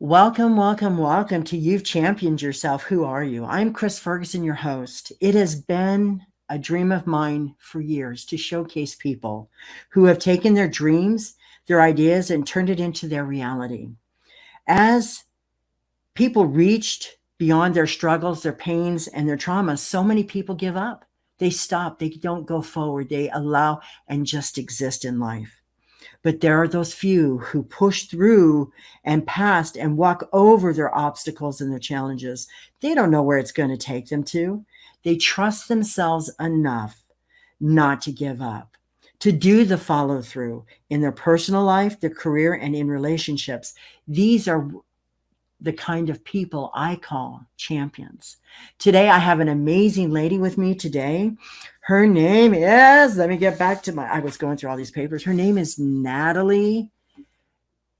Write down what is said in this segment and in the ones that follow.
Welcome, welcome, welcome to You've Championed Yourself. Who are you? I'm Chris Ferguson, your host. It has been a dream of mine for years to showcase people who have taken their dreams, their ideas, and turned it into their reality. As people reached beyond their struggles, their pains, and their traumas, so many people give up. They stop, they don't go forward, they allow and just exist in life. But there are those few who push through and past and walk over their obstacles and their challenges. They don't know where it's going to take them to. They trust themselves enough not to give up, to do the follow through in their personal life, their career, and in relationships. These are the kind of people I call champions. Today, I have an amazing lady with me today. Her name is, let me get back to I was going through all these papers. Her name is Nathalie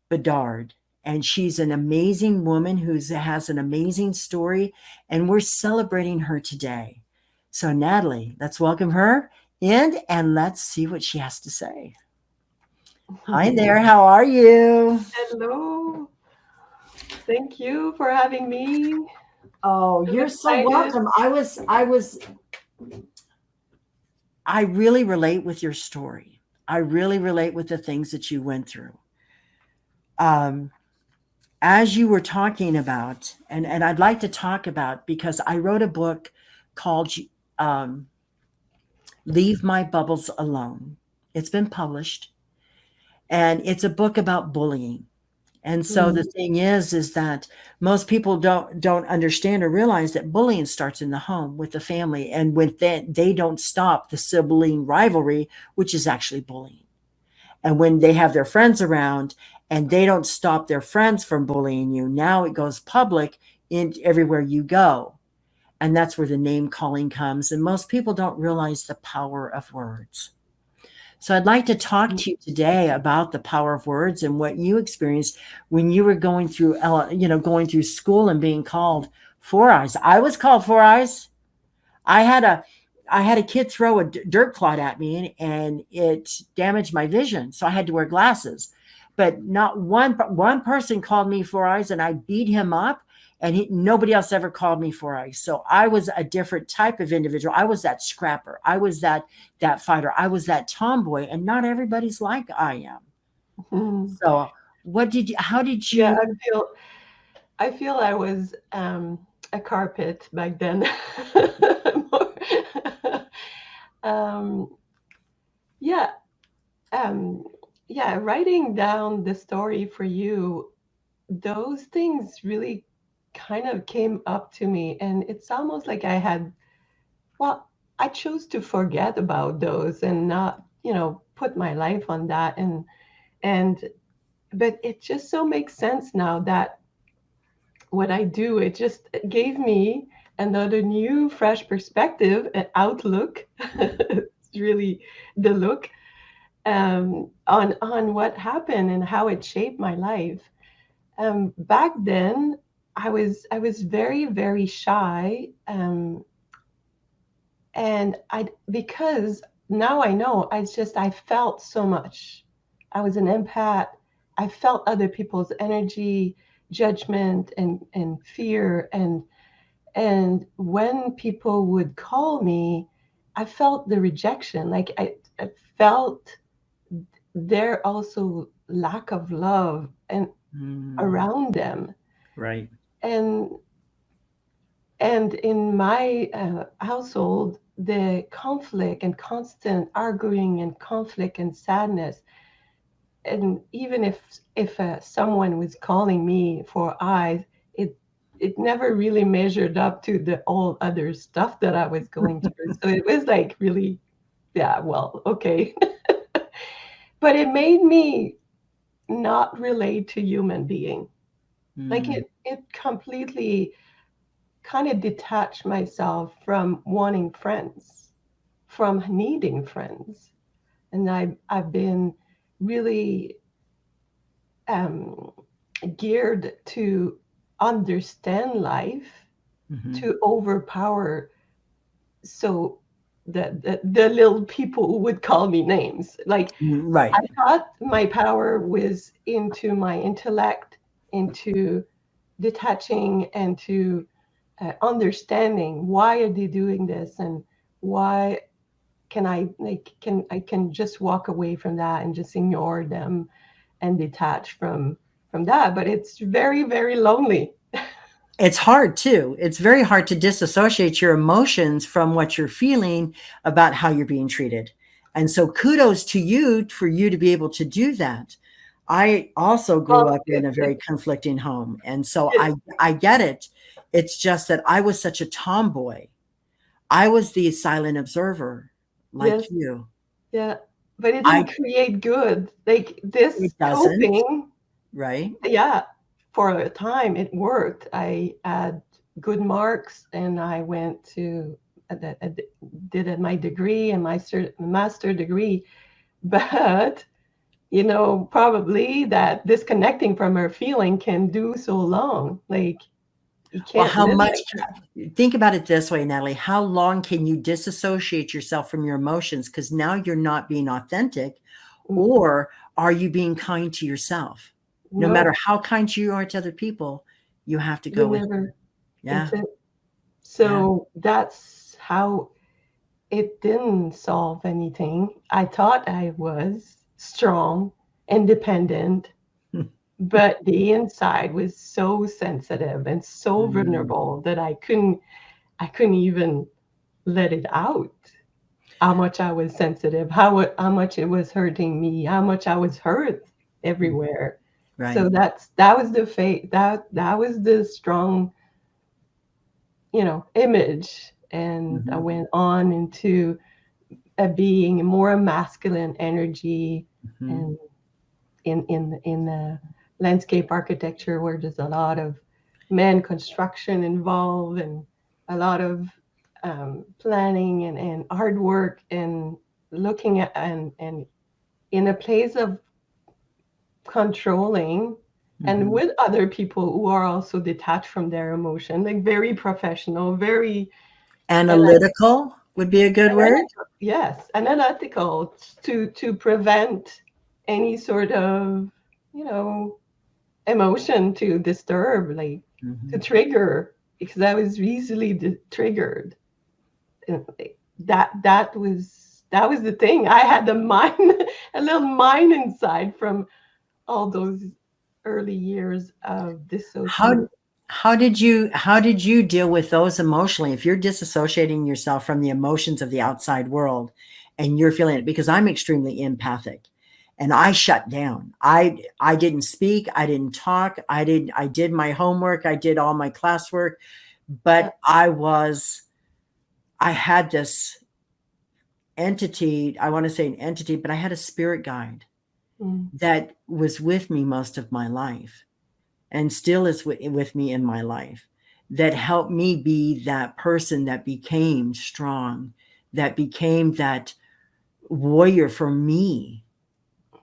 Bedard. And she's an amazing woman who has an amazing story. And we're celebrating her today. So, Natalie, let's welcome her in and let's see what she has to say. Hi there. How are you? Hello. Thank you for having me. Oh, I'm you're so excited. welcome. I really relate with your story. I really relate with the things that you went through. Um, as you were talking about, and I'd like to talk about because I wrote a book called um, Leave My Bubbles Alone. It's been published, and it's a book about bullying. And so the Mm, thing is that most people don't understand or realize that bullying starts in the home with the family, and when they don't stop the sibling rivalry, which is actually bullying. And when they have their friends around and they don't stop their friends from bullying you, now it goes public in everywhere you go. And that's where the name calling comes. And most people don't realize the power of words. So I'd like to talk mm, to you today about the power of words and what you experienced when you were going through, going through school and being called Four Eyes. I was called Four Eyes. I had a I had a kid throw a dirt clod at me and it damaged my vision, so I had to wear glasses. But not one person called me Four Eyes, and I beat him up, and nobody else ever called me Four Eyes. So I was a different type of individual. I was that scrapper. I was that fighter. I was that tomboy, and not everybody's like I am. mm. So what did you? How did Yeah, you? I feel I was a carpet back then. More- um, yeah, um, yeah, writing down the story for you, those things really kind of came up to me, and it's almost like well, I chose to forget about those and not, put my life on that and but it just so makes sense now that what I do, it just gave me another new fresh perspective and outlook. It's really the look on what happened and how it shaped my life. Back then I was very, very shy. And I because now I know, I felt so much. I was an empath. I felt other people's energy, judgment, and fear. And when people would call me, I felt the rejection. Like I felt their also lack of love and Mm, around them. right. And in my household, the conflict and constant arguing and conflict and sadness, and even if someone was calling me for eyes, it it never really measured up to the all other stuff that I was going through. So it was like really, yeah, well, okay. But it made me not relate to human being. Like Mm, it completely kind of detach myself from wanting friends, from needing friends. And I've been really um, geared to understand life, mhm. to overpower. So the little people who would call me names. Like I Right. thought my power was into my intellect, into detaching and to understanding why are they doing this, and why can I can just walk away from that and just ignore them and detach from that. But it's very, very lonely. It's hard too. It's very hard to disassociate your emotions from what you're feeling about how you're being treated. And so kudos to you for you to be able to do that. I also grew Well, up in a very conflicting home. And so I get it. It's just that I was such a tomboy. I was the silent observer like yes, you. yeah, but it I didn't create good. Like this It doesn't, coping, right? yeah, for a time it worked. I had good marks, and I went to did my degree and my master degree. But probably that disconnecting from her feeling can do so long. Like you Well, can't how live much like that. think about it this way, Natalie. How long can you disassociate yourself from your emotions? Because now you're not being authentic, Mm, or are you being kind to yourself? No matter no, how kind you are to other people, you have to you go within. never. Yeah, That's it. yeah. So that's how it didn't solve anything. I thought I was strong, independent, but the inside was so sensitive and so Mm. vulnerable that I couldn't even let it out. How much I was sensitive, how much it was hurting me, how much I was hurt everywhere. So Right. that was the fate, that was the strong, image. And I Mhm, went on into being more a masculine energy, mhm, and in the landscape architecture, where there's a lot of man construction involved, and a lot of planning and hard work, and looking at and in a place of controlling, and mhm. with other people who are also detached from their emotion, like very professional, very Analytical would be a good word. analytical, yes, analytical, to prevent any sort of you know emotion to disturb, like to Mhm. trigger, because I was easily triggered. And that was the thing. I had the mind, a little mind inside from all those early years of dissociating. How how did you deal with those emotionally if you're disassociating yourself from the emotions of the outside world and you're feeling it? Because I'm extremely empathic and I shut down. I didn't speak, I didn't talk, I did my homework, I did all my classwork, Yeah. but I had this entity, I want to say an entity, but I had a spirit guide Mm. that was with me most of my life and still is with me in my life, that helped me be that person that became strong, that became that warrior for me.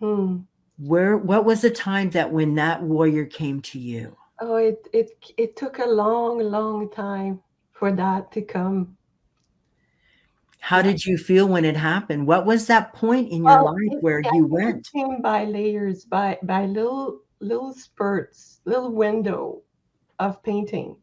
Mm. What was the time that when that warrior came to you? Oh, it took a long, long time for that to come. How Yeah. did you feel when it happened? What was that point in your Well, life where I you think it went? came by layers, by little spurts, little window of painting.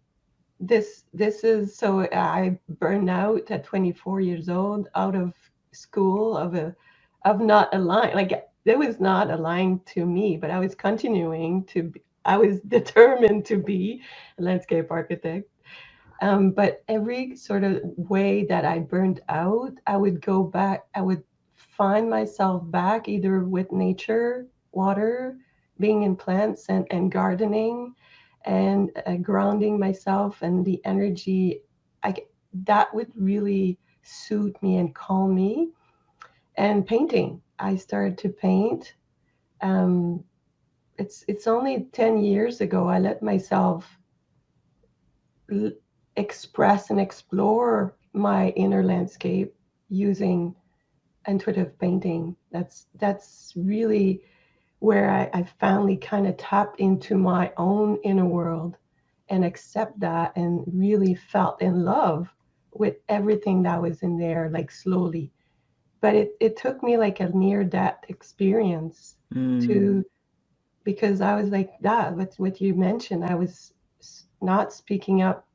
This is so I burned out at 24 years old, out of school, of not aligned. Like it was not aligned to me, but I was continuing to be, I was determined to be a landscape architect. But every sort of way that I burned out, I would go back, I would find myself back either with nature, water, being in plants and gardening, and grounding myself, and the energy. I, that would really soothe me and calm me. And painting, I started to paint. Um, it's only 10 years ago I let myself l- express and explore my inner landscape using intuitive painting. That's really where I finally kind of tapped into my own inner world and accept that, and really felt in love with everything that was in there, like slowly. But it took me like a near death experience Mm, to, because I was like that, what you mentioned, I was not speaking up.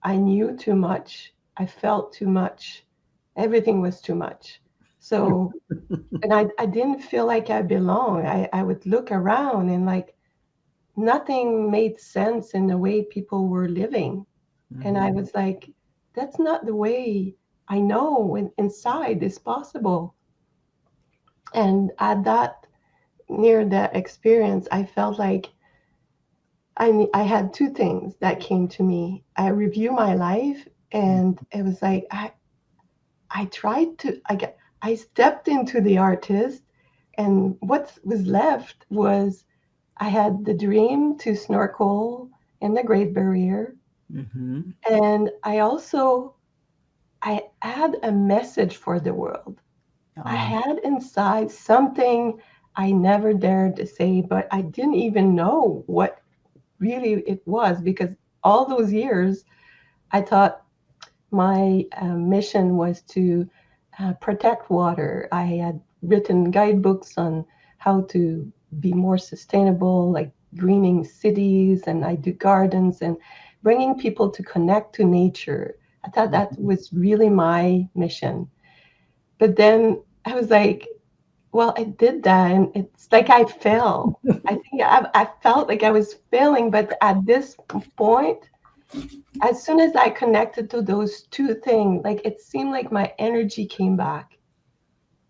I knew too much. I felt too much. Everything was too much. So, and I didn't feel like I belonged. I would look around and like nothing made sense in the way people were living. And I was like, that's not the way I know inside is possible. And at that, near that experience, I felt like I had two things that came to me. I review my life, and it was like I tried to I stepped into the artist, and what was left was I had the dream to snorkel in the Great Barrier, Mm-hmm. and I had a message for the world. I Oh, had inside something I never dared to say, but I didn't even know what really it was, because all those years I thought my mission was to protect water. I had written guidebooks on how to be more sustainable, like greening cities, and I do gardens and bringing people to connect to nature. I thought that was really my mission. But then I was like, well, I did that, and it's like I fell. I think I felt like I was failing, but at this point, as soon as I connected to those two things, like it seemed like my energy came back.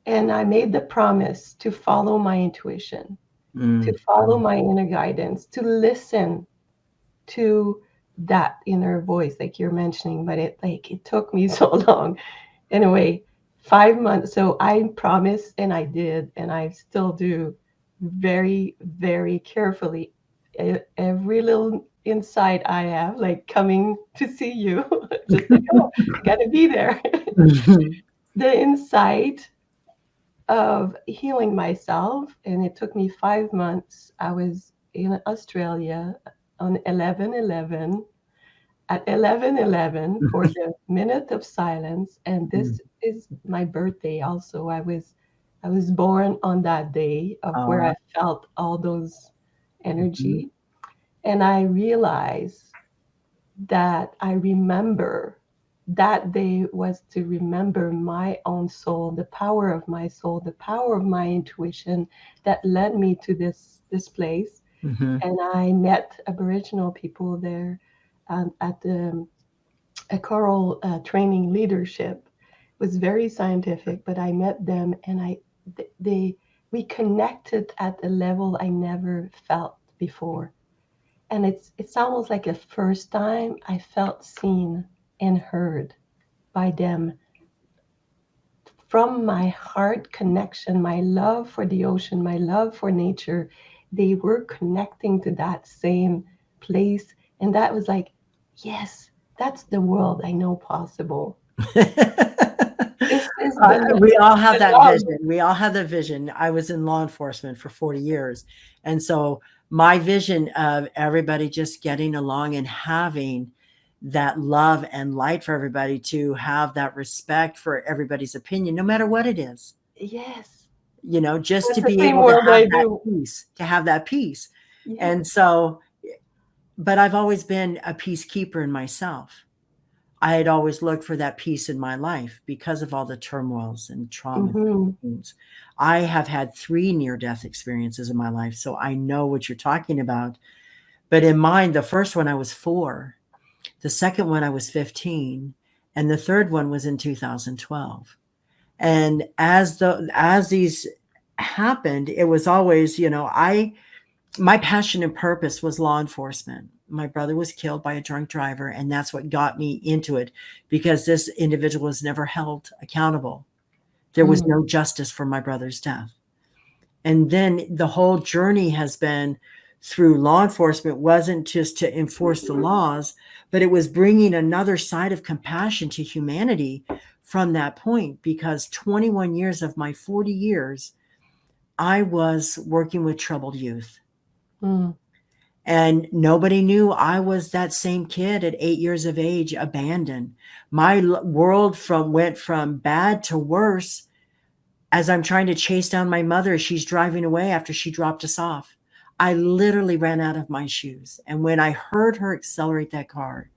And I made the promise to follow my intuition, to follow my inner guidance, to listen to that inner voice, like you're mentioning. But it took me so long. Anyway, 5 months. So I promised and I did, and I still do very, very carefully. Every little insight I have, like coming to see you, just like, oh, I got to be there. Mhm. The insight of healing myself, and it took me 5 months. I was in Australia on 11/11 at 11/11 for the minute of silence, and this is my birthday also. I was born on that day of where Oh, I felt all those mhm. energy, and I realized that I remember that day was to remember my own soul, the power of my soul, the power of my intuition that led me to this place. Mhm. And I met Aboriginal people there at the a choral training leadership. It was very scientific, but I met them, and they we connected at a level I never felt before. And it's almost like the first time I felt seen and heard by them from my heart connection, my love for the ocean, my love for nature. They were connecting to that same place, and that was like, yes, that's the world I know possible. This is We all have the that love. vision. We all have the vision. I was in law enforcement for 40 years. And so my vision of everybody just getting along and having that love and light for everybody, to have that respect for everybody's opinion, no matter what it is, Yes, just to that's the be same able to world have I that do. peace, to have that peace. Yeah. And so, but I've always been a peacekeeper in myself. I had always looked for that peace in my life because of all the turmoils and traumas. Hmm. I have had 3 near-death experiences in my life, so I know what you're talking about. But in mine, the first one I was 4, the second one I was 15, and the third one was in 2012. And as these happened, it was always, my passion and purpose was law enforcement. My brother was killed by a drunk driver, and that's what got me into it, because this individual was never held accountable. There was Mm. no justice for my brother's death. And then the whole journey has been through law enforcement, wasn't just to enforce the laws, but it was bringing another side of compassion to humanity from that point, because 21 years of my 40 years, I was working with troubled youth. Mm. And nobody knew I was that same kid at 8 years of age, abandoned. My world went from bad to worse as I'm trying to chase down my mother as she's driving away after she dropped us off. I literally ran out of my shoes. And when I heard her accelerate that car,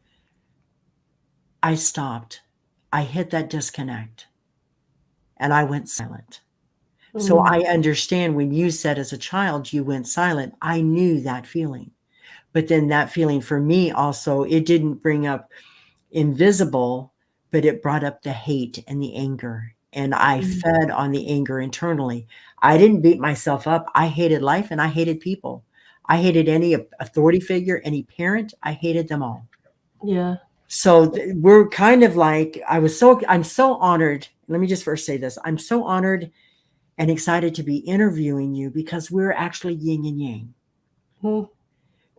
I stopped. I hit that disconnect and I went silent. So Mm, I understand when you said as a child you went silent, I knew that feeling. But then that feeling for me also, it didn't bring up invisible, but it brought up the hate and the anger. And I mm, fed on the anger internally. I didn't beat myself up. I hated life and I hated people. I hated any authority figure, any parent. I hated them all. yeah. So we're kind of like, I'm so honored. Let me just first say this. I'm so honored and excited to be interviewing you because we're actually yin and yang. Mm,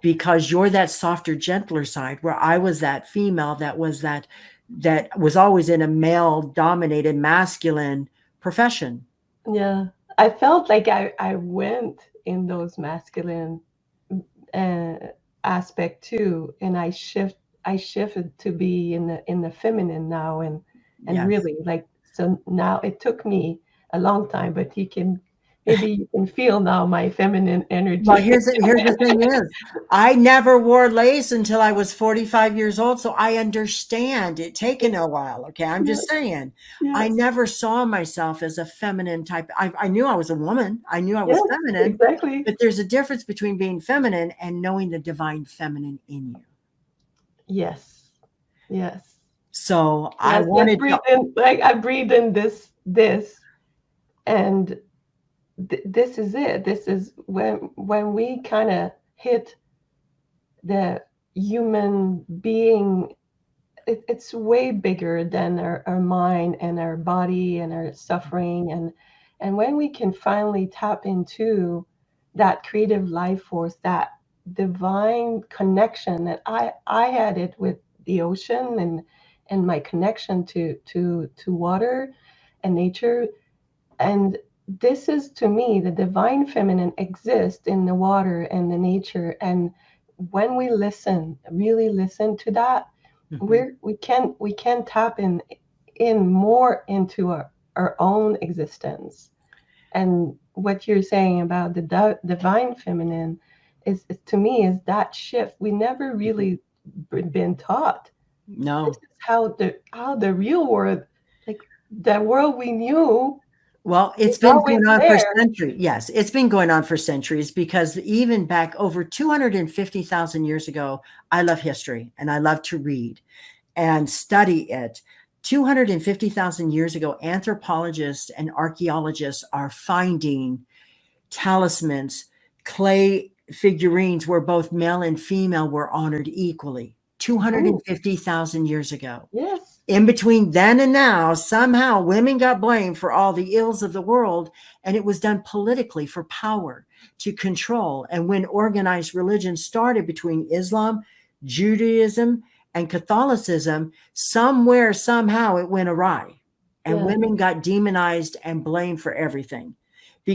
Because you're that softer, gentler side, where I was that female that was always in a male dominated masculine profession. yeah. I felt like I went in those masculine uh, aspect too, and I shifted to be in the feminine now, and Yes. really like, so now it took me a long time, but you can, maybe you can feel now my feminine Well, energy. here's the thing is, I never wore lace until I was 45 years old, so I understand it taken a while. Okay, I'm Yes, just saying, I yes, never saw myself as a feminine type. I knew I was a woman. I knew I was yes, feminine, exactly. but there's a difference between being feminine and knowing the divine feminine in you. Yes, yes, So I yes. Let's wanted breathe to. in. Like I breathe in this, and this is it. This is when we kind of hit the human being. It's way bigger than our mind and our body and our suffering, and when we can finally tap into that creative life force, that divine connection that I had it with the ocean, and my connection to water and nature. And this is, to me, the divine feminine exists in the water and the nature. And when we listen, really listen to that, Mhm. we can tap in more into our own existence. And what you're saying about the divine feminine is, to me, is that shift we never Mhm. really been taught. This No. is how the real world, like the world we knew, Well, is it's been always going on for there. centuries. Yes, it's been going on for centuries because even back over 250,000 years ago, I love history and I love to read and study it. 250,000 years ago, anthropologists and archaeologists are finding talismans, clay figurines where both male and female were honored equally. Mhm. 250,000 years ago. Yes. In between then and now, somehow women got blamed for all the ills of the world, and it was done politically for power to control. And when organized religion started between Islam, Judaism, and Catholicism, somewhere, somehow it went awry, and Yeah. women got demonized and blamed for everything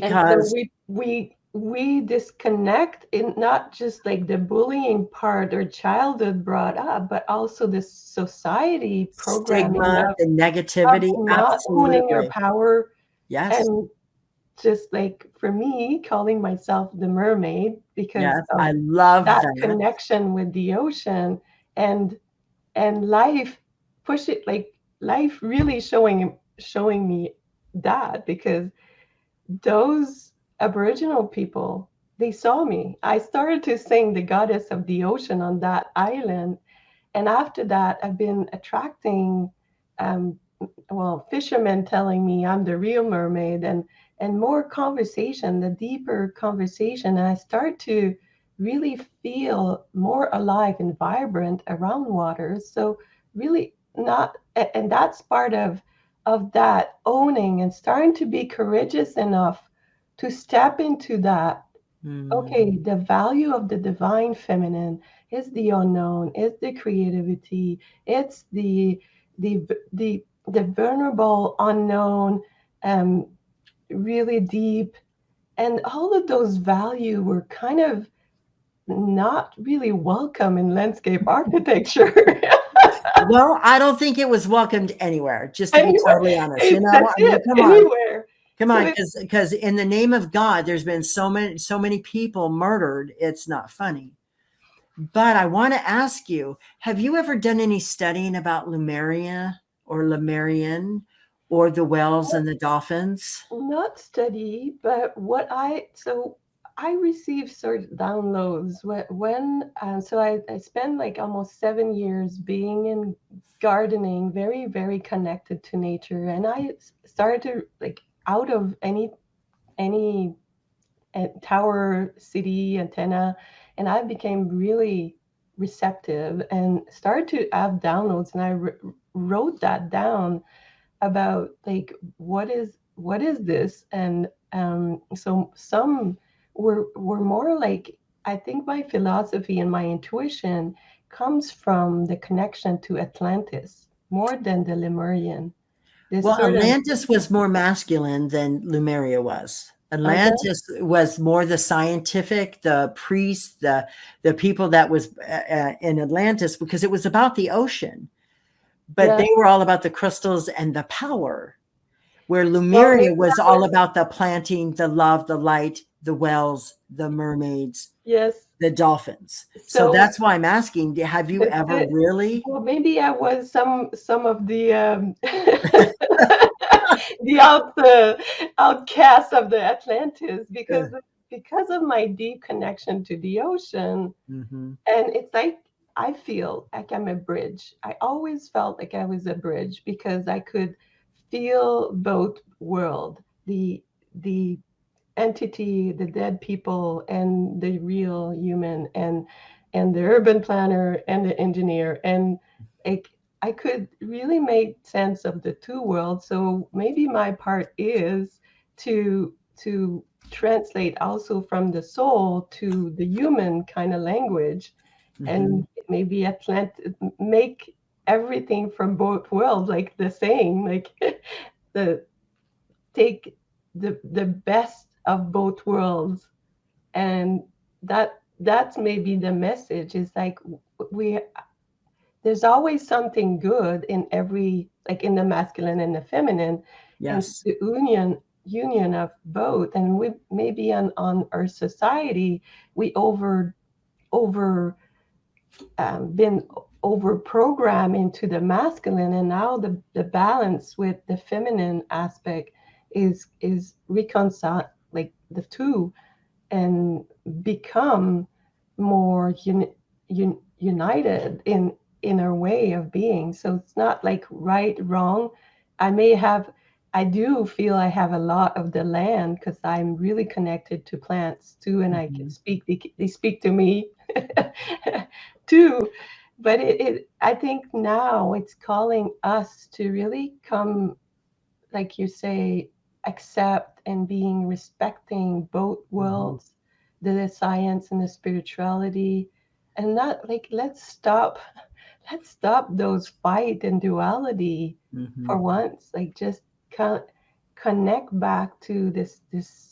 And so because we disconnect in not just like the bullying part or childhood brought up, but also the society programming stigma, the of negativity, not owning your absolutely. power. Yes, And just like for me, calling myself the mermaid because yes, of I love that that. connection with the ocean, and life push it, like life really showing me that, because those Aboriginal people, they saw me. I started to sing the goddess of the ocean on that island. And after that, I've been attracting, um, well, fishermen telling me I'm the real mermaid, and more conversation, the deeper conversation. And I start to really feel more alive and vibrant around water. So really not, and that's part of that owning and starting to be courageous enough to step into that. Mm. Okay, the value of the divine feminine is the unknown, is the creativity, it's the the vulnerable unknown, um, really deep, and all of those value were kind of not really welcome in landscape architecture. Well, I don't think it was welcomed anywhere, just to be Anywhere, totally honest. You know, that's I mean, it. come on. Anywhere. Come So on, because in the name of God, there's been so many people murdered. It's not funny. But I want to ask you, have you ever done any studying about Lemuria or Lemurian or the whales and the dolphins? not study, but I receive sort of downloads I spent like almost 7 years being in gardening, very, very connected to nature. And started to like out of any tower city antenna, and I became really receptive and started to have downloads, and wrote that down about like what is this. And so some were more like, I think my philosophy and my intuition comes from the connection to Atlantis more than the Lemurian, this Well, sort of Atlantis was more masculine than Lemuria was. okay. Atlantis was more the scientific, the priests, the people that was in Atlantis, because it was about the ocean, but Yeah, they were all about the crystals and the power. Where so maybe Lemuria was that all was, about the planting, the love, the light, the wells, the mermaids, yes. the dolphins. So So that's why I'm asking, have you ever really? well, maybe I was some of the the outcast of the Atlantis, because of my deep connection to the ocean. Mm-hmm. And it's like I feel like I'm a bridge. I always felt like I was a bridge because I could feel both world, the entity, the dead people, and the real human, and the urban planner and the engineer. And like I could really make sense of the two worlds. So maybe my part is to translate also from the soul to the human kind of language, Mm-hmm. and maybe make everything from both worlds like the saying, like the take the best of both worlds. And that's maybe the message, is like we there's always something good in every, like in the masculine and the feminine, and Yes. the union of both. And we maybe on our society, we over been over programmed into the masculine, and now the balance with the feminine aspect is reconcile like the two, and become more united in our way of being. So it's not like right wrong. I may have I do feel I have a lot of the land because I'm really connected to plants too, and I can Mm-hmm. speak. They speak to me too. But I think now it's calling us to really come, like you say, accept and being respecting both Mm-hmm. worlds, the science and the spirituality, and not like let's stop those fight and duality Mm-hmm. for once. Like just connect back to this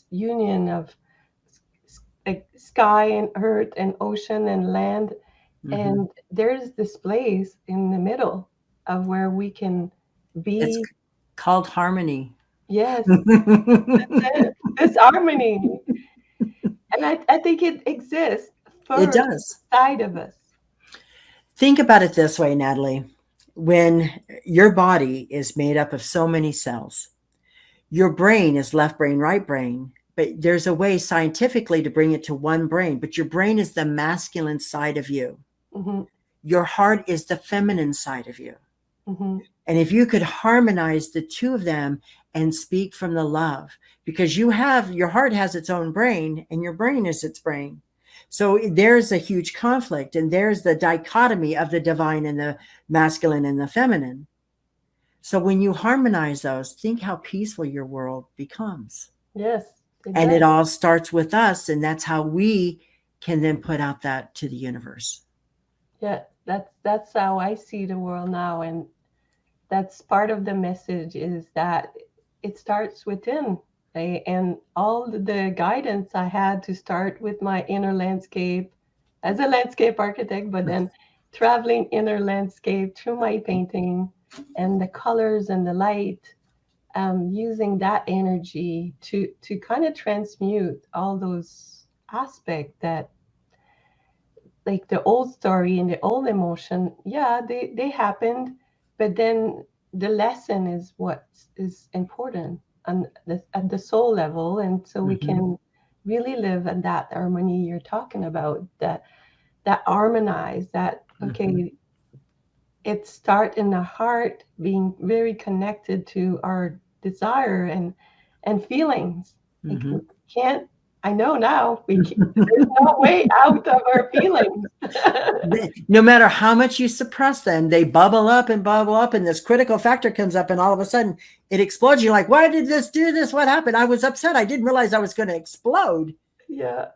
union of like sky and earth and ocean and land. Mm-hmm. And there's this place in the middle of where we can It's be. called harmony. Yes, this harmony. And I think it exists It first does. side of us. Think about it this way, Natalie. When your body is made up of so many cells, your brain is left brain, right brain, but there's a way scientifically to bring it to one brain, but your brain is the masculine side of you. Hmm. Your heart is the feminine side of you. Hmm. And if you could harmonize the two of them and speak from the love, because your heart has its own brain and your brain is its brain. So there's a huge conflict, and there's the dichotomy of the divine and the masculine and the feminine. So when you harmonize those, think how peaceful your world becomes. Yes, it And it does. all starts with us, and that's how we can then put out that to the universe. Yeah, that's how I see the world now. And that's part of the message, is that it starts within. And all the guidance I had to start with my inner landscape as a landscape architect, but then traveling inner landscape through my painting and the colors and the light, using that energy to kind of transmute all those aspects that, like the old story and the old emotion, yeah, they happened, but then the lesson is what is important on at the soul level, and so we Mhm. can really live in that harmony you're talking about, that harmonize that. Mhm. Okay, it start in the heart, being very connected to our desire and feelings. Like we Mhm. can't. I know now we can't, there's no way out of our feelings. No matter how much you suppress them, they bubble up and bubble up, and this critical factor comes up, and all of a sudden it explodes. You're like, why did this do this? What happened? I was upset. I didn't realize I was going to explode. Yeah.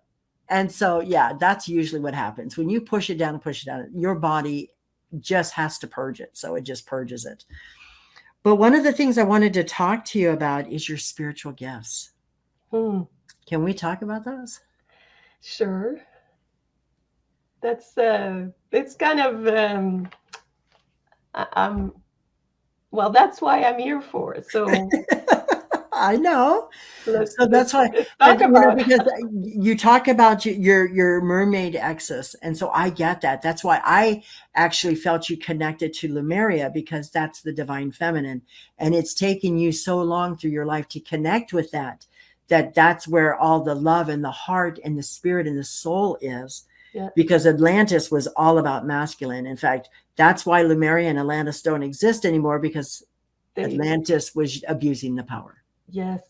And so, yeah, that's usually what happens. When you push it down and push it down, your body just has to purge it. So it just purges it. But one of the things I wanted to talk to you about is your spiritual gifts. Hmm. Can we talk about those? Sure. That's it's kind of I'm well, that's why I'm here for. So I know. So that's why, let's but talk about. because you talk about your mermaid exes, and so I get that. That's why I actually felt you connected to Lemuria, because that's the divine feminine, and it's taken you so long through your life to connect with that. That's where all the love and the heart and the spirit and the soul is. Yeah, Because Atlantis was all about masculine. In fact, that's why Lemuria and Atlantis don't exist anymore, because they Atlantis was abusing the power. yes,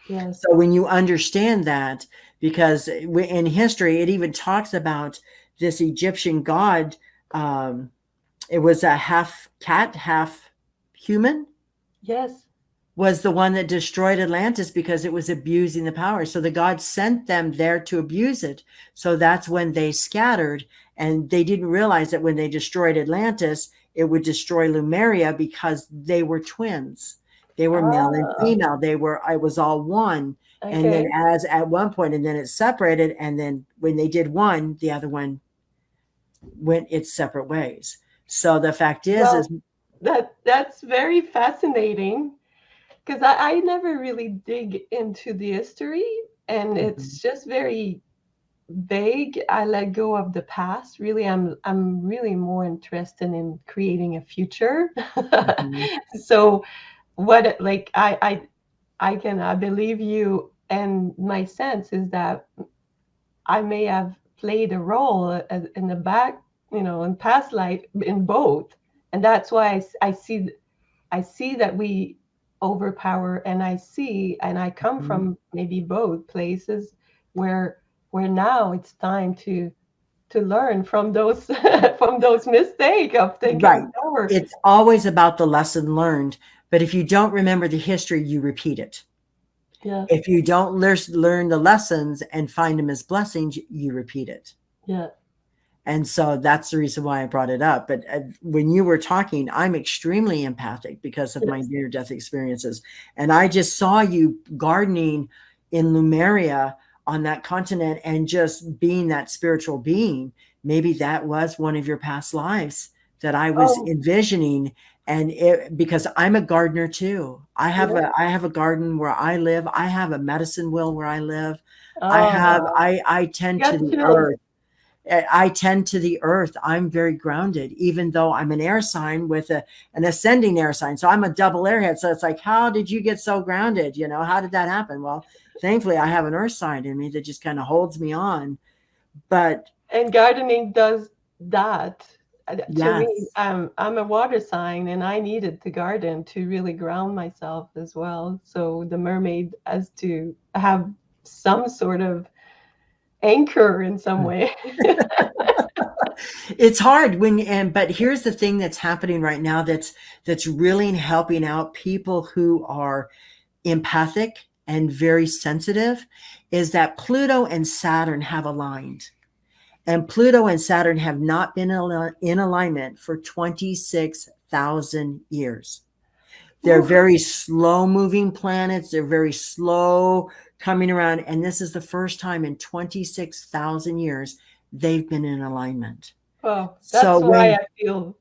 yes. So when you understand that, because in history, it even talks about this Egyptian god. It was a half cat, half human, Yes. was the one that destroyed Atlantis because it was abusing the power. So the gods sent them there to abuse it. So that's when they scattered, and they didn't realize that when they destroyed Atlantis, it would destroy Lemuria, because they were twins. They were male and Ah, female. It was all one. And then okay. as at one point, and then it separated. And then when they did one, the other one went its separate ways. So the fact is Well, that's very fascinating because I never really dig into the history, and Mhm, it's just very vague. I let go of the past. Really, I'm really more interested in creating a future. mhm, So what like I believe you, and my sense is that I may have played a role in the back, in past life in both, and that's why I see that we overpower, and I come mhm. from maybe both places where now it's time to learn from those from those mistakes of Right. taking power. It's always about the lesson learned. But if you don't remember the history, you repeat it. Yeah, If you don't learn the lessons and find them as blessings, you repeat it. yeah, And so that's the reason why I brought it up. But when you were talking, I'm extremely empathic because of my yes, near death experiences. And I just saw you gardening in Lemuria on that continent and just being that spiritual being. Maybe that was one of your past lives that I was oh, envisioning. And because I'm a gardener too. yeah, I have a garden where I live. I have a medicine wheel where I live. oh wow, I tend to got the chills. earth. I tend to the earth. I'm very grounded, even though I'm an air sign with an ascending air sign. So I'm a double airhead. So it's like, how did you get so grounded? How did that happen? Well, thankfully, I have an earth sign in me that just kind of holds me on. But And gardening does that. To me, yes, I'm a water sign, and I needed to garden to really ground myself as well. So the mermaid has to have some sort of anchor in some way. it's hard but here's the thing that's happening right now that's really helping out people who are empathic and very sensitive is that Pluto and Saturn have aligned. And Pluto and Saturn have not been in alignment for 26,000 years. They're Oof. very slow moving planets. They're very slow coming around. And this is the first time in 26,000 years they've been in alignment. Oh, So that's why when, I feel.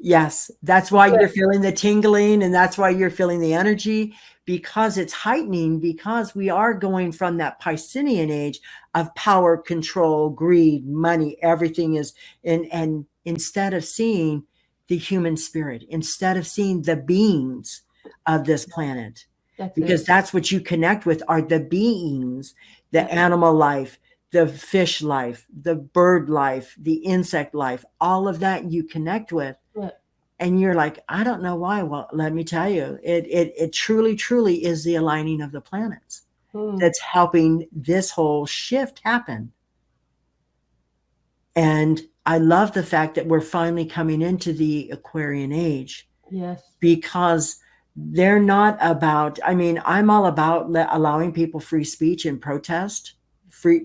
Yes, that's why Good. you're feeling the tingling and that's why you're feeling the energy, because it's heightening, because we are going from that Piscean age of power, control, greed, money, everything is, and instead of seeing the human spirit, instead of seeing the beings of this planet, That's because it. that's what you connect with are the beings, Yeah. the animal life, the fish life, the bird life, the insect life, all of that you connect with. Yeah. And you're like, I don't know why. Well, let me tell you, it truly, truly is the aligning of the planets Mm. that's helping this whole shift happen. And I love the fact that we're finally coming into the Aquarian age, Yes. because they're not about, I mean, I'm all about allowing people free speech and protest, free,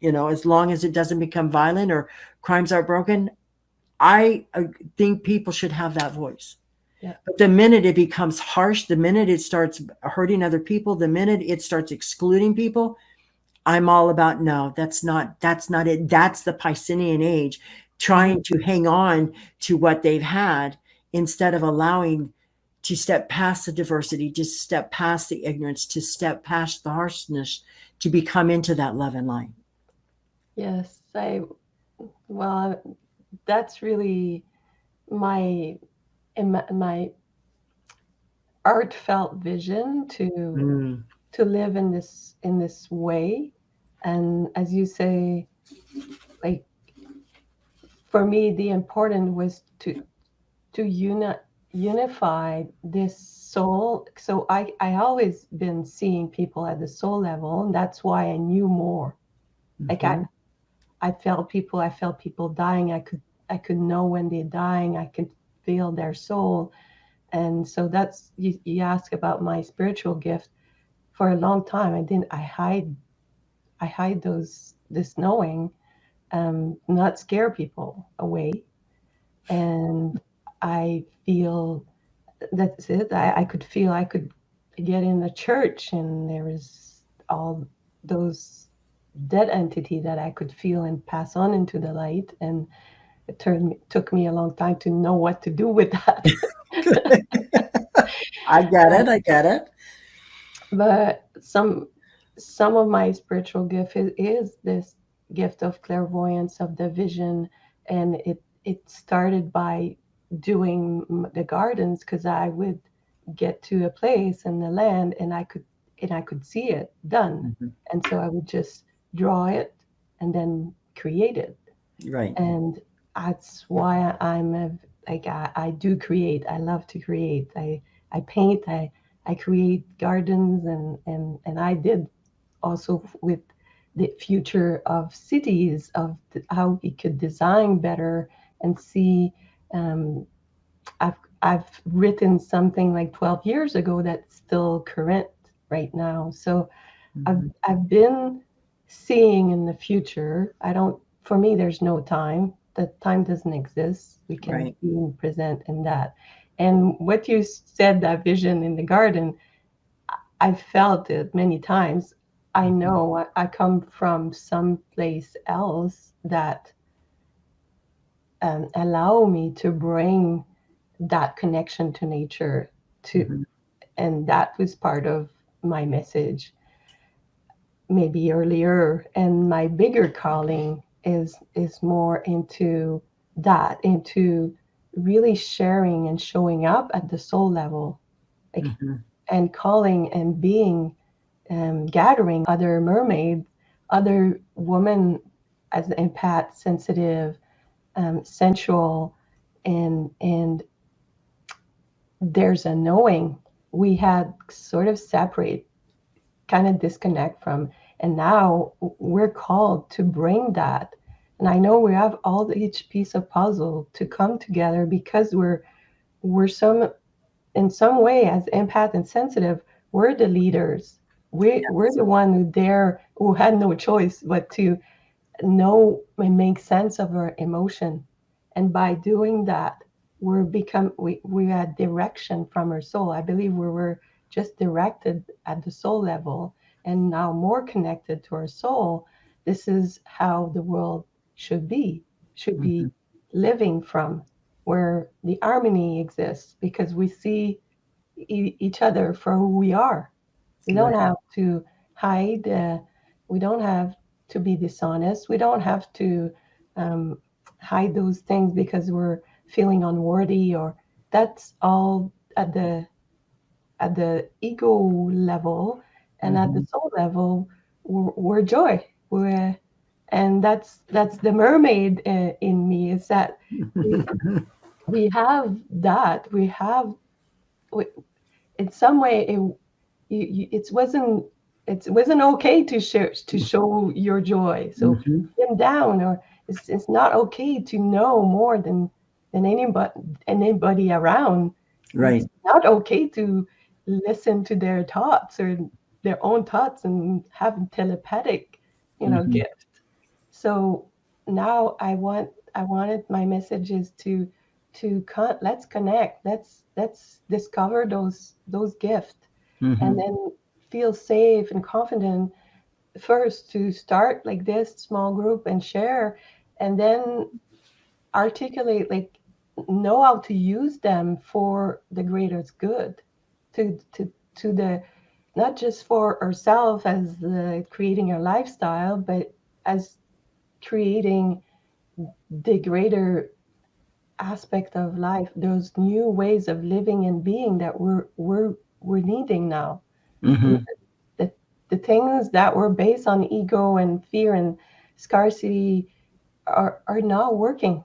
as long as it doesn't become violent or crimes are broken. I think people should have that voice. Yeah. But the minute it becomes harsh, the minute it starts hurting other people, the minute it starts excluding people, I'm all about no, that's not it. That's the Piscean age trying to hang on to what they've had instead of allowing to step past the diversity, to step past the ignorance, to step past the harshness, to become into that love and light. Yes. Well, that's really my my heartfelt vision Mm, to live in this way. And as you say, like for me, the important was to unify this soul. So I always been seeing people at the soul level, and that's why I knew more. Like mhm. I felt people dying. I could know when they're dying. I could feel their soul. And so that's you ask about my spiritual gift. For a long time I hide those this knowing, not scare people away. And I feel that's it. I could feel I could get in the church and there was all those dead entity that I could feel and pass on into the light. And took me a long time to know what to do with that. I get it. I get it. But some of my spiritual gift is this gift of clairvoyance, of the vision. And it started by doing the gardens, because I would get to a place in the land and I could see it done. Mhm. And so I would just draw it and then create it. Right. And that's why I do create. I love to create. I paint. I create gardens, and I did also with the future of cities, of how we could design better and see. Um, I've written something like 12 years ago that's still current right now. So I've Mhm. I've been seeing in the future. I don't. For me, there's no time. The time doesn't exist. We can Right. be present in that. And what you said, that vision in the garden, I felt it many times. I Mhm. know I come from some place else that allow me to bring that connection to nature to, Mhm. and that was part of my message maybe earlier. And my bigger calling is more into that, into really sharing and showing up at the soul level, like, Mhm. and calling and being, gathering other mermaids, other women as empath, sensitive, sensual, and there's a knowing we had sort of separate, kind of disconnect from. And now we're called to bring that. And I know we have all each piece of puzzle to come together, because we're some in some way, as empath and sensitive, we're the leaders. We're the one who had no choice but to know and make sense of our emotion. And by doing that, we had direction from our soul. I believe we were just directed at the soul level, and now more connected to our soul. This is how the world should be Mhm. living from. where the harmony exists, because we see each other for who we are. We don't Right. have to hide. We don't have to be dishonest. We don't have to um, hide those things because we're feeling unworthy, or that's all at the ego level. And at the Mhm. soul level, we're joy. We're, and that's the mermaid in me, is that we we have that. We have, we, in some way, it wasn't okay to show your joy. So Mhm. dim down, or it's not okay to know more than anybody around. It's Right. not okay to listen to their thoughts, or their own thoughts, and have telepathic, Mhm. gift. So now I wanted my messages let's connect, let's discover those gifts, and Mhm. then feel safe and confident, first to start like this small group and share, and then articulate, like, know how to use them for the greatest good, to the, not just for ourselves as creating a lifestyle, but as creating the greater aspect of life, those new ways of living and being that we're needing now. Mhm. The, the things that were based on ego and fear and scarcity are not working.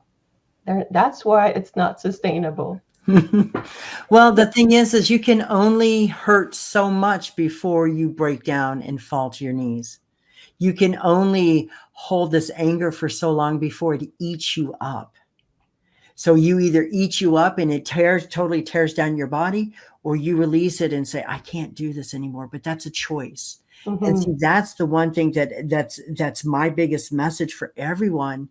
That's why it's not sustainable. Well, the thing is you can only hurt so much before you break down and fall to your knees. You can only hold this anger for so long before it eats you up. So you either eat you up and it totally tears down your body, or you release it and say, I can't do this anymore. But that's a choice. And Hmm. see, that's the one thing that's my biggest message for everyone,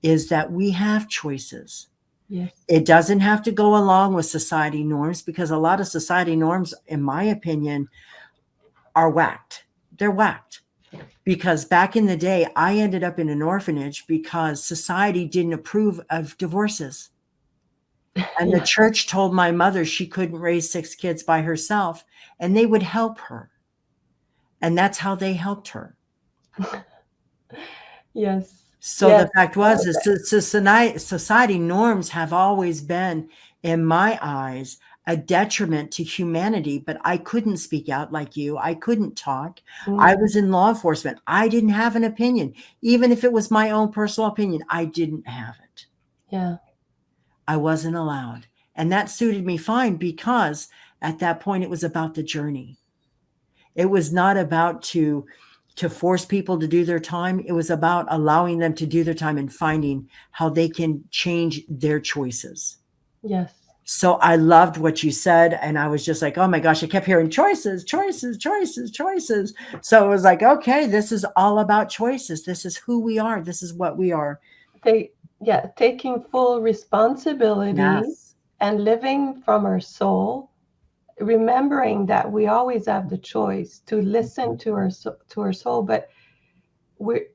is that we have choices. Yes. It doesn't have to go along with society norms, because a lot of society norms, in my opinion, are whacked. They're whacked. Because back in the day, I ended up in an orphanage because society didn't approve of divorces. And the Yeah. church told my mother she couldn't raise 6 kids by herself, and they would help her. And that's how they helped her. Yes. So Yes. the fact was, is society norms have always been, in my eyes, a detriment to humanity. But I couldn't speak out like you. I couldn't talk. I Mm, was in law enforcement. I didn't have an opinion. Even if it was my own personal opinion, I didn't have it. yeah. I wasn't allowed. And that suited me fine, because at that point it was about the journey. It was not about to force people to do their time. It was about allowing them to do their time and finding how they can change their choices. Yes. So I loved what you said. And I was just like, oh my gosh, I kept hearing choices, choices, choices, choices. So it was like, okay, this is all about choices. This is who we are. This is what we are. Taking full responsibility Yes. and living from our soul, remembering that we always have the choice to listen to our soul, but we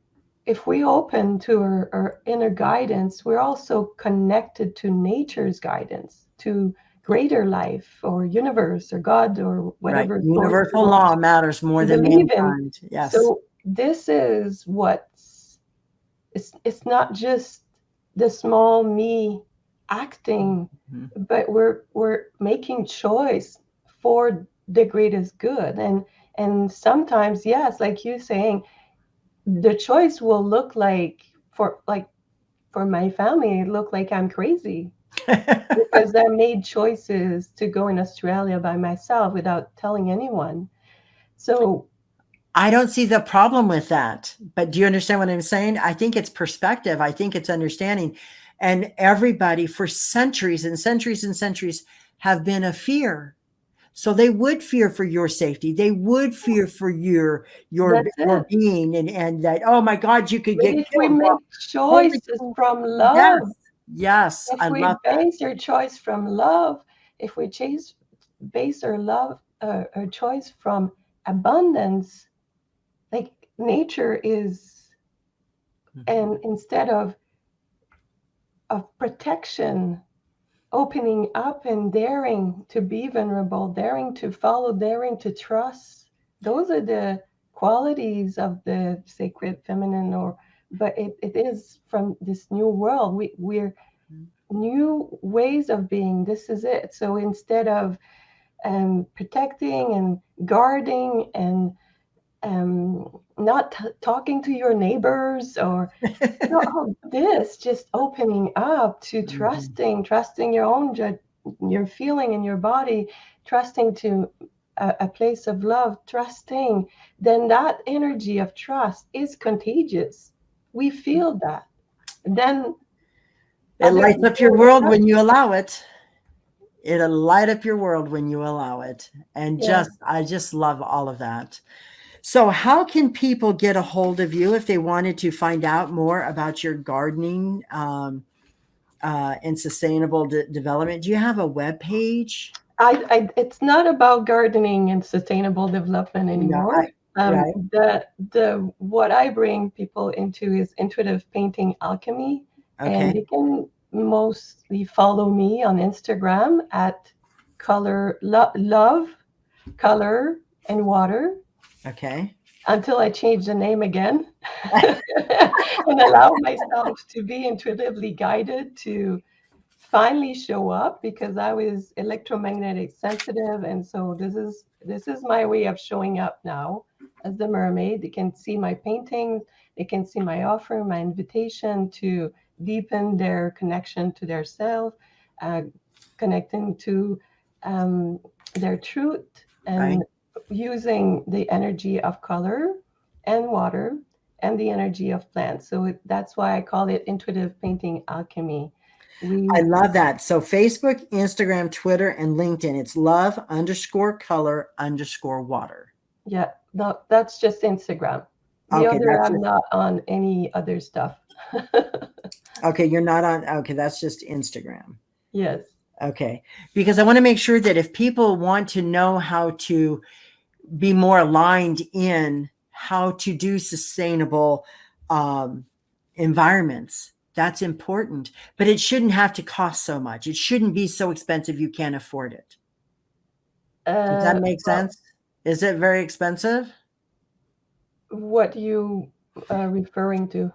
if we open to our inner guidance, we're also connected to nature's guidance, to greater life or universe or God or Right. whatever source we Universal want law matters more to than believe in. mankind. Yes. So this is what's it's not just the small me acting, Mhm. but we're making choice for the greatest good. And sometimes, yes, like you saying, the choice will look like, for my family, it looked like I'm crazy, because I made choices to go in Australia by myself without telling anyone. So I don't see the problem with that. But do you understand what I'm saying? I think it's perspective. I think it's understanding. And everybody for centuries and centuries and centuries have been a fear. So they would fear for your safety. They would fear for that's your it. being, and that, oh my God, you could But get if we killed. Well, make holy choices cow. from Yes. love, Yes. if I we love that. base your choice from love, if we base our love, our choice from abundance, like nature is, Mhm. and instead of protection, opening up and daring to be vulnerable, daring to follow, daring to trust. Those are the qualities of the sacred feminine, or but it is from this new world. We're new ways of being. This is it. So instead of protecting and guarding and not talking to your neighbors or all this, just opening up to Mhm. trusting your own your feeling in your body, trusting to a place of love, trusting, then that energy of trust is contagious. We feel that. Then It other lights up people your will world love. when you allow it. It'll light up your world when you allow it. And Yeah. I just love all of that. So, how can people get a hold of you if they wanted to find out more about your gardening and sustainable development? Do you have a web page? It's not about gardening and sustainable development Yeah, anymore. right. The what I bring people into is intuitive painting alchemy, and Okay. they can mostly follow me on Instagram at love, color, and water Okay. until I change the name again and allow myself to be intuitively guided to finally show up because I was electromagnetic sensitive, and so this is my way of showing up now as the mermaid. They can see my paintings, they can see my offer, my invitation to deepen their connection to their self, uh, connecting to um, their truth, Right. and using the energy of color and water and the energy of plants. So that's why I call it intuitive painting alchemy. I We love that. So Facebook, Instagram, Twitter, and LinkedIn. It's love underscore color underscore water. Yeah, no, that's just Instagram. The Okay, other, that's I'm just not on any other stuff. okay. You're not on. Okay, that's just Instagram. Yes. Okay, because I want to make sure that if people want to know how to be more aligned in how to do sustainable um, environments, that's important. But it shouldn't have to cost so much. It shouldn't be so expensive you can't afford it. Does that make Well, sense? Is it very expensive? what you referring to?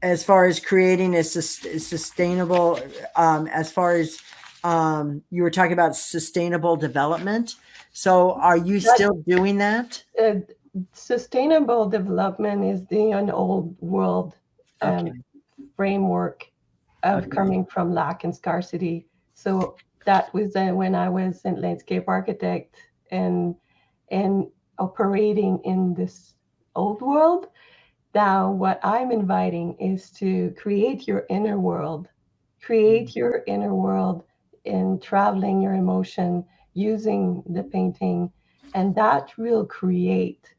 As far as creating a sustainable, as far as you were talking about sustainable development. So are you That still doing that? uh, sustainable development is the an old world um, Okay. framework of Okay. coming from lack and scarcity. So that was when I was in landscape architect and operating in this old world. Now, what I'm inviting is to create your inner world, Mm. create your inner world in traveling your emotion using the painting, and that will create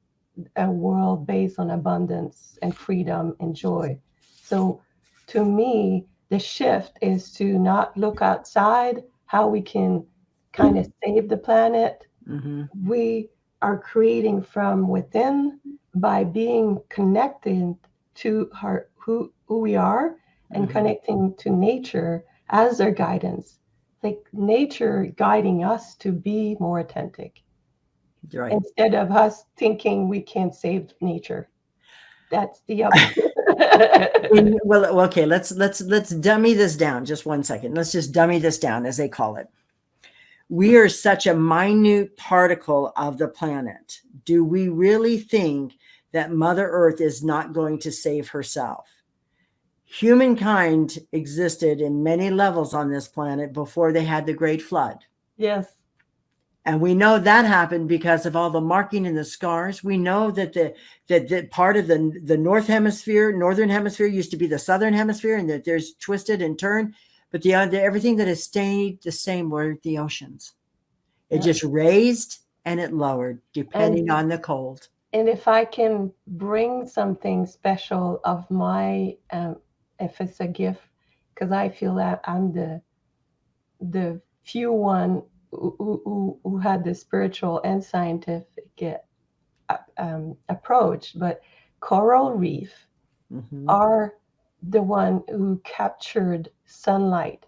a world based on abundance and freedom and joy. So, to me, the shift is to not look outside how we can kind of save the planet. Mm-hmm. We are creating from within by being connected to who we are and Mm-hmm. connecting to nature as our guidance, like nature guiding us to be more authentic Right. instead of us thinking we can't save nature. That's the opposite. Well, okay, let's dummy this down just 1 second. Let's just dummy this down, as they call it. We are such a minute particle of the planet. Do we really think that Mother Earth is not going to save herself? Humankind existed in many levels on this planet before they had the Great Flood. Yes. And we know that happened because of all the marking and the scars. We know that the part of the northern hemisphere used to be the southern hemisphere, and that there's twisted and turned. But everything that has stayed the same were the oceans. It Yeah. just raised and it lowered And depending on the cold. and if I can bring something special of my, if it's a gift, because I feel that I'm the few one who had the spiritual and scientific approach, but coral reef Mm-hmm. are the one who captured sunlight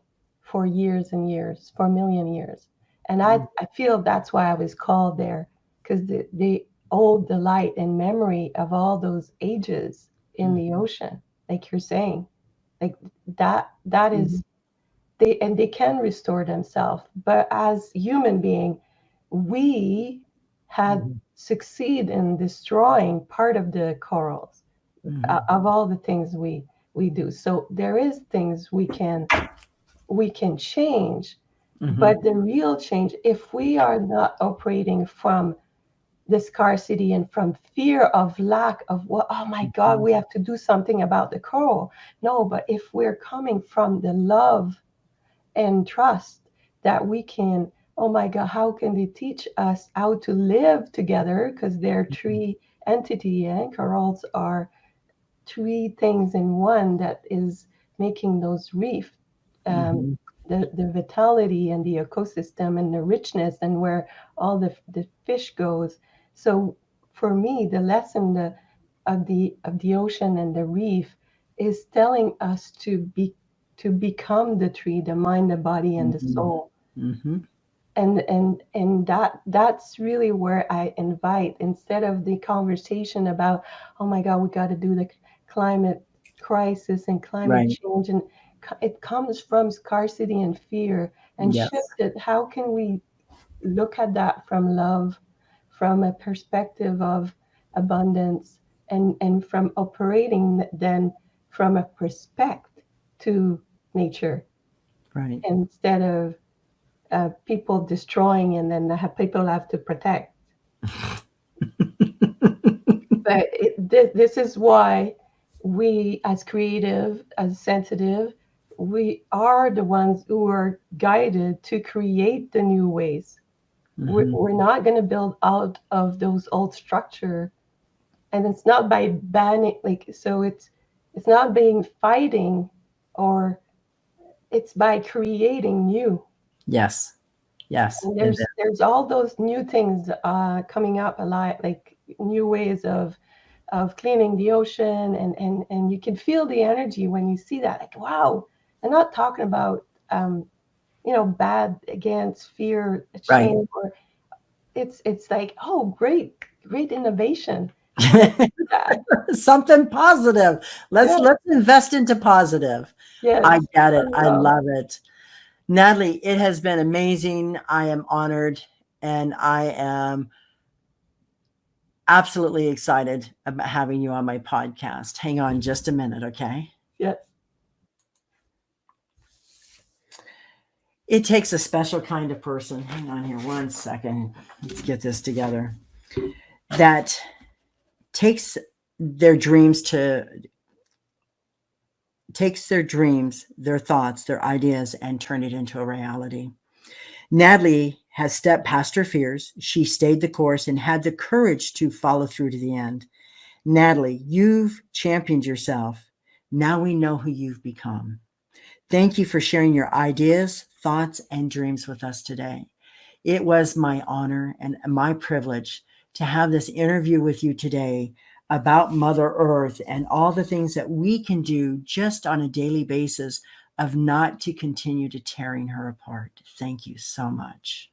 for years and years, for a million years. And I feel that's why I was called there, because the old delight and memory of all those ages in the ocean, like you're saying, like that is they can restore themselves. But as human being, we had succeed in destroying part of the corals of all the things we do. So there is things we can change, but the real change, if we are not operating from the scarcity and from fear of lack of what, oh my God, we have to do something about the coral. No, but if we're coming from the love and trust that we can, oh my God, how can they teach us how to live together? Because they're three entity, and corals are three things in one that is making those reef, the vitality and the ecosystem and the richness and where all the fish goes. So for me, the lesson of the ocean and the reef is telling us to become the tree, the mind, the body, and the soul. And that's really where I invite, instead of the conversation about, oh my God, we got to do the climate crisis and climate change, and it comes from scarcity and fear, and shift it. How can we look at that from love, from a perspective of abundance, and from operating then from a respect to nature, instead of people destroying, and then people have to protect. But this is why we, as creative, as sensitive, we are the ones who are guided to create the new ways. We're not going to build out of those old structure, and it's not by banning, like, so it's not being fighting, or it's by creating new. Yes. And there's all those new things coming up a lot, like new ways of cleaning the ocean, and you can feel the energy when you see that. Like, wow, I'm not talking about bad against fear, shame, or it's like, oh, great innovation. Something positive. Let's invest into positive. Yes, I get it. I love it. Natalie, it has been amazing. I am honored, and I am absolutely excited about having you on my podcast. Hang on just a minute, okay? Yes. It takes a special kind of person. Hang on here 1 second. Let's get this together. That takes their dreams, their thoughts, their ideas, and turn it into a reality. Natalie has stepped past her fears. She stayed the course and had the courage to follow through to the end. Natalie, you've championed yourself. Now we know who you've become. Thank you for sharing your ideas, thoughts, and dreams with us today. It was my honor and my privilege to have this interview with you today about Mother Earth and all the things that we can do just on a daily basis of not to continue to tearing her apart. Thank you so much.